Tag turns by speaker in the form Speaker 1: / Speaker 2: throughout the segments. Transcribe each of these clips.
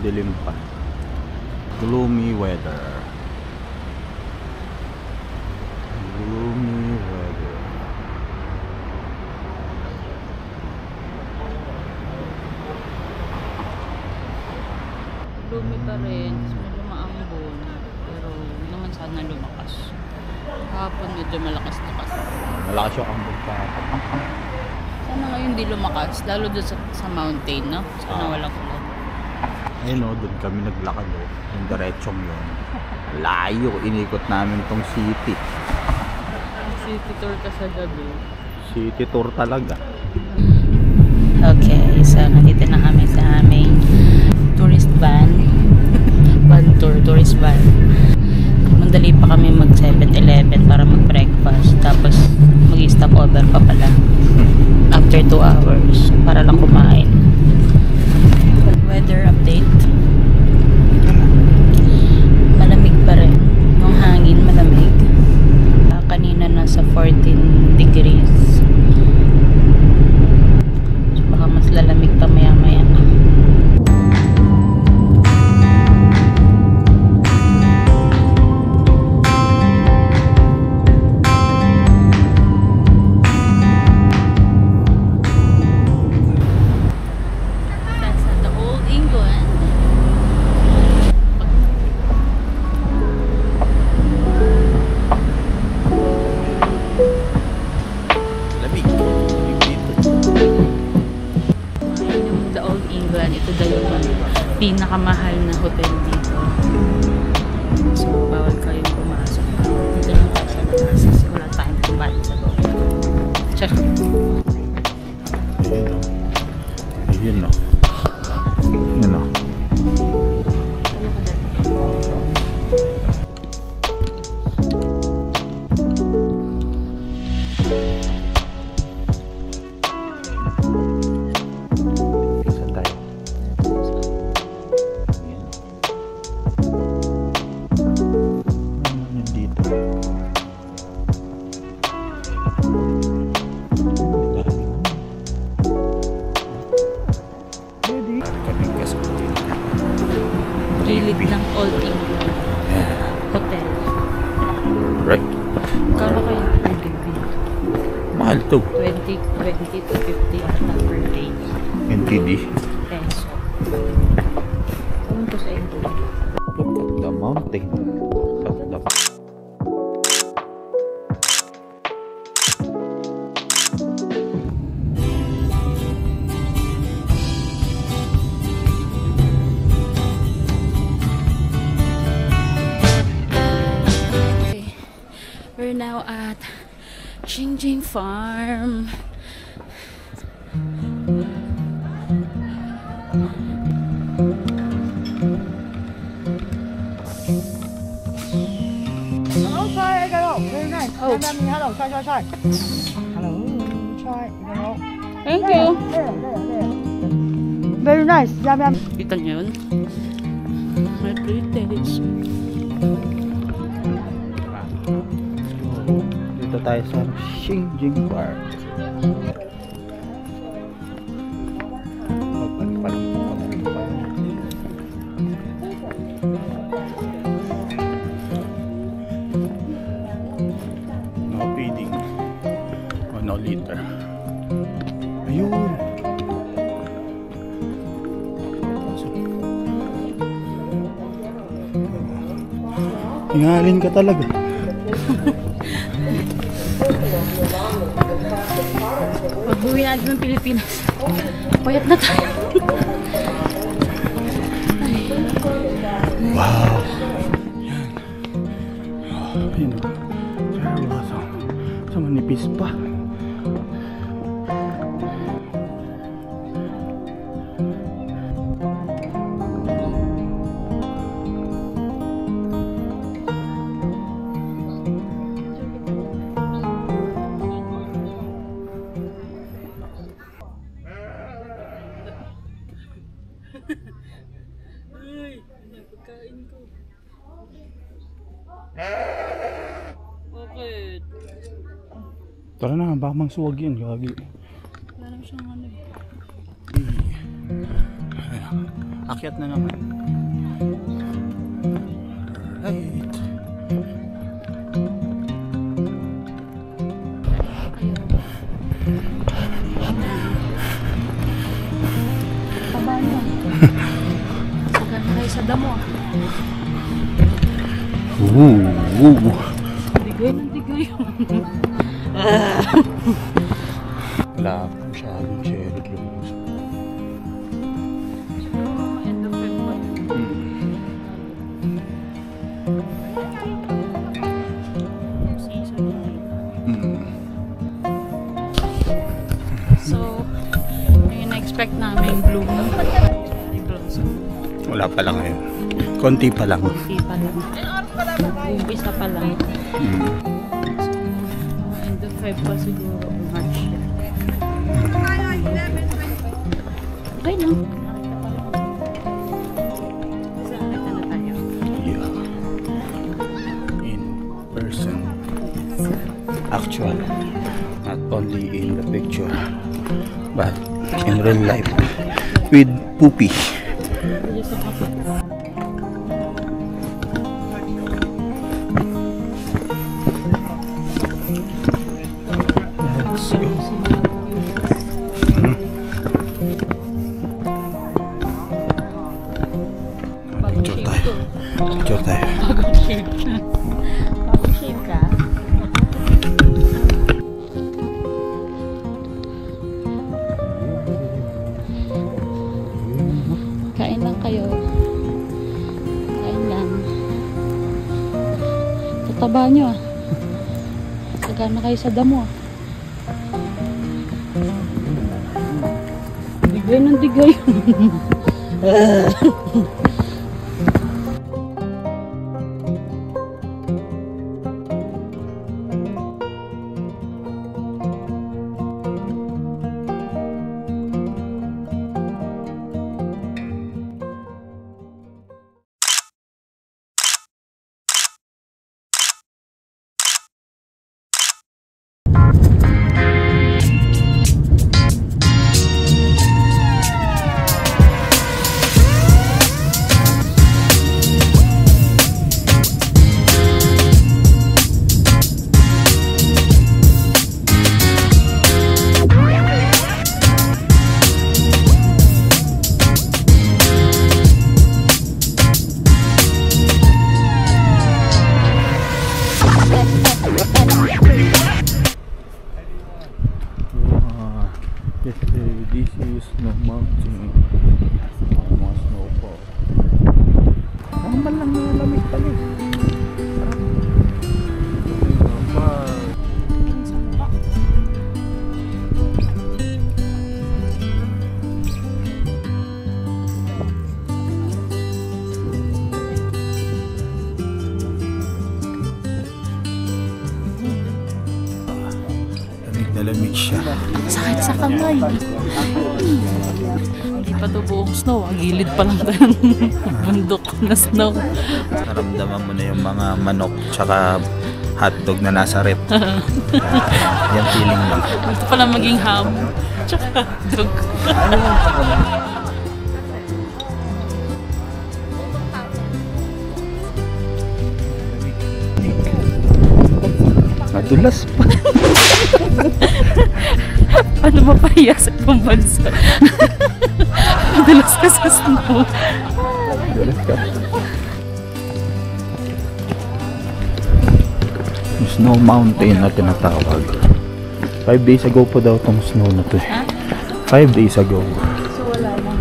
Speaker 1: Madilim pa. Gloomy weather. Gloomy weather.
Speaker 2: Gloomy pa rin. Medyo maambon. Pero hindi naman sana lumakas. Kahapon medyo malakas-lakas.
Speaker 1: Malakas yung ambon pa.
Speaker 2: Sana ngayon di lumakas. Lalo doon sa mountain, no? Sana walang ulan.
Speaker 1: Ayun o, doon kami naglakad o. Yung diretsong yun. Layo. Inikot namin tong city.
Speaker 2: City tour ka sa gabi.
Speaker 1: City tour talaga.
Speaker 2: Okay, so nandito na kami sa aming tourist van. Van tour, tourist van. Mandali pa kami mag 7-Eleven para mag breakfast. Tapos mag-stop over pa pala. After 2 hours para lang kumain. Weather update. Malamig pa rin. Yung hangin malamig. Kanina nasa 14 degrees. So baka mas lalamig pa maya maya. Ito daw yung pinakamahal na hotel dito. So, bawal kayong pumasok. Dito lang tayo sa labas kasi wala tayong kumbayad sa loob. Check.
Speaker 1: Ayun o. Ayun o. Gilid ng Old England Hotel. Right.
Speaker 2: Kala kayo per day?
Speaker 1: Mahal to.
Speaker 2: 20 to 50 ata per day.
Speaker 1: NTD.
Speaker 2: Peso. Kung ko sa NTD.
Speaker 1: Look at the mountain. At the
Speaker 2: We're now at Jingjing Farm.
Speaker 3: Hello, try it out. Very nice.
Speaker 2: Oh.
Speaker 3: Hello, try. Hello, try it out.
Speaker 2: Thank you.
Speaker 3: There. Very nice. Yum.
Speaker 2: Kita niyo yun? My pretties.
Speaker 1: Dito tayo sa Jingjing Park. No feeding. O no litter. Ayun. Hingalin ka talaga.
Speaker 2: Pag-uwi natin ng Pilipinas, payat na tayo.
Speaker 1: Wow! Yan. Oh, yun. Sa manipis pa.
Speaker 2: Ay, ano pagkain ko? Bakit?
Speaker 1: Tara na, baka mangsuwag yun. Gagi.
Speaker 2: Wala naman siyang ano.
Speaker 1: Akyat na naman. light.
Speaker 2: Taba niya. Sagan kayo sa damo.
Speaker 1: Ooh.
Speaker 2: Digay ng digay.
Speaker 1: Wala po masyadong cherry rose.
Speaker 2: End of February. Season. So, yung na-expect namin bloom. Cherry blossom.
Speaker 1: Wala pa lang ngayon. Konti pa lang.
Speaker 2: Konti pa lang. Umpisa pa lang. So, end of Feb pa siguro. March. Okay lang. Nakita na tayo.
Speaker 1: Yeah. In person. Actual. Not only in the picture, but in real life. With Poopy.
Speaker 2: Just a couple.
Speaker 1: Let's go. Picture tayo. Picture tayo.
Speaker 2: Bagong shape na. Bagong shape ka. Kain lang kayo. Kain lang. Tataba nyo ah. Sagana kayo sa damo ah. Digay ng digay.
Speaker 1: This is Snow Mountain. Mga snowfall. Normal lang na lamig pala eh. Lamig siya.
Speaker 2: Sakit sa kamay. Hindi pa ito buong snow. Ang gilid pa lang tayo ng bundok na snow.
Speaker 1: Naramdaman mo na yung mga manok tsaka hotdog na nasa rep. Yan feeling lang.
Speaker 2: Ito pala maging ham. Tsaka hotdog.
Speaker 1: Madulas pa.
Speaker 2: Paano mapahiya sa ibang bansa? Madulas ka sa snow.
Speaker 1: Madulas ka. Snow Mountain na tinatawag. 5 days ago po daw tong snow na to. 5 days ago.
Speaker 2: So wala lang.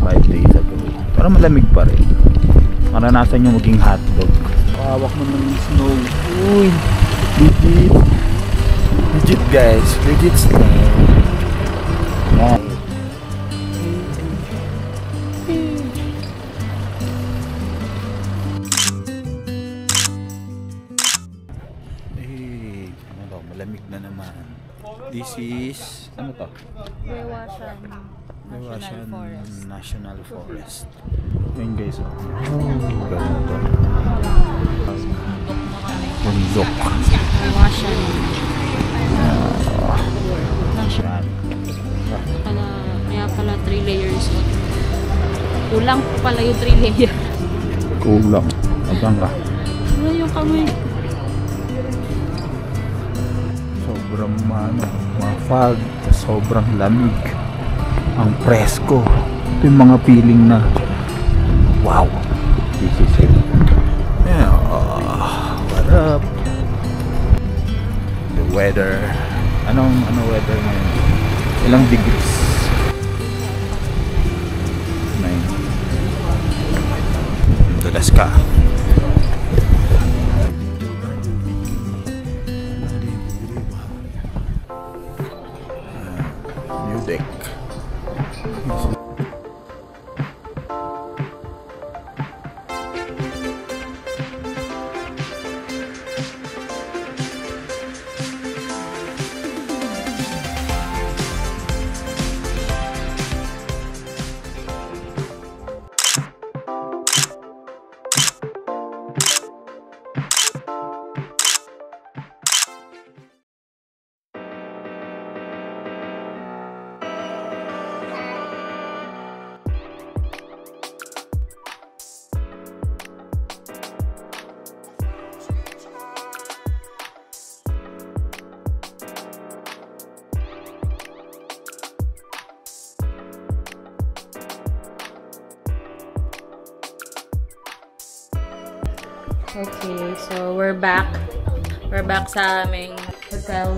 Speaker 1: 5 days ago. Pero malamig pa rin. Maranasan nyo maging hotdog. Hawak mo ng snow. Uy! Legit! Legit guys! Legit snow! Yan. Eh, ano to? Malamig na naman. This is, ano to?
Speaker 2: Bewashan
Speaker 1: National Forest. Yun guys, oh. Ganito. Bundok.
Speaker 2: Bewashan.
Speaker 1: Yan.
Speaker 2: Kaya pala 3 layers. Kulang pa pala yung 3 layer.
Speaker 1: Kulang. Abang ka.
Speaker 2: Ano yung kamay?
Speaker 1: Sobrang ma-fog. Sobrang lamig. Ang presko. Ito yung mga feeling na wow. This is it. Yeah, what up? The weather. Anong weather ngayon? Ilang degrees? 9. Dulas ka. New deck.
Speaker 2: Okay, so we're back. We're back sa aming hotel.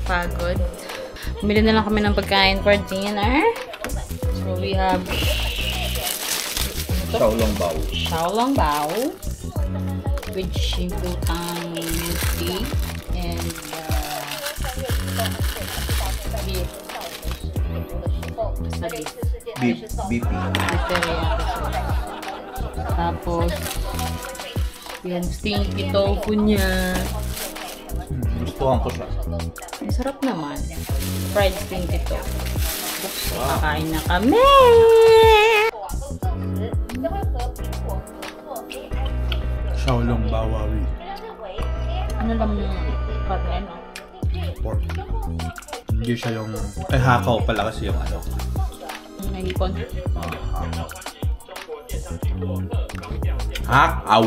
Speaker 2: Pagod. Bumili na lang kami ng pagkain for dinner. So we have
Speaker 1: Xiaolongbao.
Speaker 2: Xiaolongbao with Xingputang tea and beef. Basta beef.
Speaker 1: Beef.
Speaker 2: Tapos yan, stinky tofu niya.
Speaker 1: Gustuhan ko siya.
Speaker 2: Ang sarap naman. Fried stinky tofu. Kakain na kami!
Speaker 1: Xiaolongbao wawi.
Speaker 2: Ano lang yung karne, no?
Speaker 4: Pork. Hindi siya yung... Ay, hakaw pala kasi yung ano.
Speaker 2: May hipon.
Speaker 4: Hakaw.